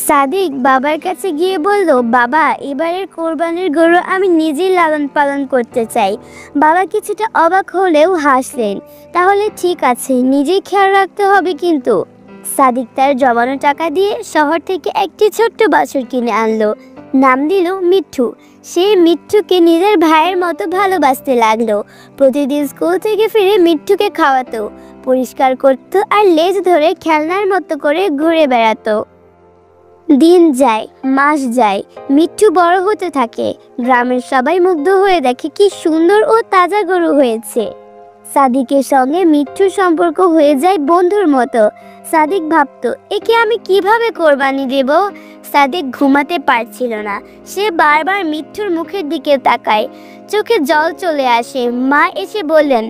সাদিক বাবার কাছে গিয়ে বলল, বাবা এবারের কোরবানির গরু আমি নিজেই লালন পালন করতে চাই। বাবা কিছুটা অবাক হলেও হাসলেন। তাহলে ঠিক আছে, নিজেই খেয়াল রাখতে হবে কিন্তু। সাদিক তার জমানো টাকা দিয়ে শহর থেকে একটি ছোট্ট বাছুর কিনে আনলো। নাম দিল মিঠু। সে মিঠুকে নিজের ভাইয়ের মতো ভালোবাসতে লাগলো। প্রতিদিন স্কুল থেকে ফিরে মিঠুকে খাওয়াতো, পরিষ্কার করতো আর লেজ ধরে খেলনার মতো করে ঘুরে বেড়াতো। দিন যায়, মাস যায়, মিঠু বড় হতে থাকে। গ্রামের সবাই মুগ্ধ হয়ে দেখে কি সুন্দর ও তাজা গরু হয়েছে। সাদিকের সঙ্গে মিঠুর সম্পর্ক হয়ে যায় বন্ধুর মতো। সাদিক ভাবতো, একে আমি কিভাবে কোরবানি দেব। সাদিক ঘুমাতে পারছিল না। সে বারবার মিঠুর মুখের দিকে তাকায়, চোখে জল চলে আসে। মা এসে বললেন,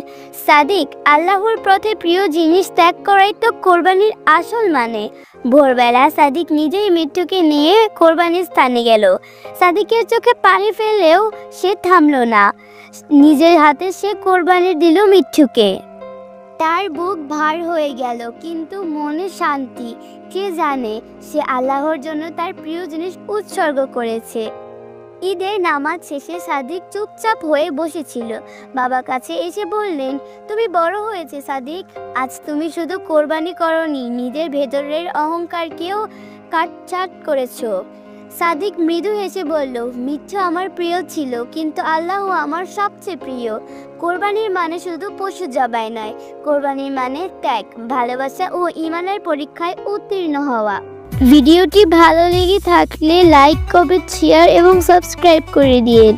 সাদিক, আল্লাহর পথে প্রিয় জিনিস ত্যাগ করাই তো কোরবানির আসল মানে। ভোরবেলা সাদিক নিজেই মিঠুকে নিয়ে কোরবানির স্থানে গেল। সাদিকের চোখে পানি ফেললেও সে থামলো না। নিজের হাতে সে কোরবানি দিল মিঠুকে। তার বুক ভার হয়ে গেল, কিন্তু মনে শান্তি। কে জানে সে আল্লাহর জন্য তার প্রিয় জিনিস উৎসর্গ করেছে। ঈদের নামাজ শেষে সাদিক চুপচাপ হয়ে বসেছিল। বাবা কাছে এসে বললেন, তুমি বড় হয়েছে সাদিক। আজ তুমি শুধু কোরবানি করনি, নিজের ভেতরের অহংকারকেও কাটছাঁট করেছো। সাদিক মৃদু হেসে বলল, মিঠু আমার প্রিয় ছিল, কিন্তু আল্লাহ আমার সবচেয়ে প্রিয়। কোরবানির মানে শুধু পশু জবাই নয়, কোরবানির মানে ত্যাগ, ভালোবাসা ও ঈমানের পরীক্ষায় উত্তীর্ণ হওয়া। ভিডিওটি ভালো লেগে থাকলে লাইক, কমেন্ট, শেয়ার এবং সাবস্ক্রাইব করে দিন।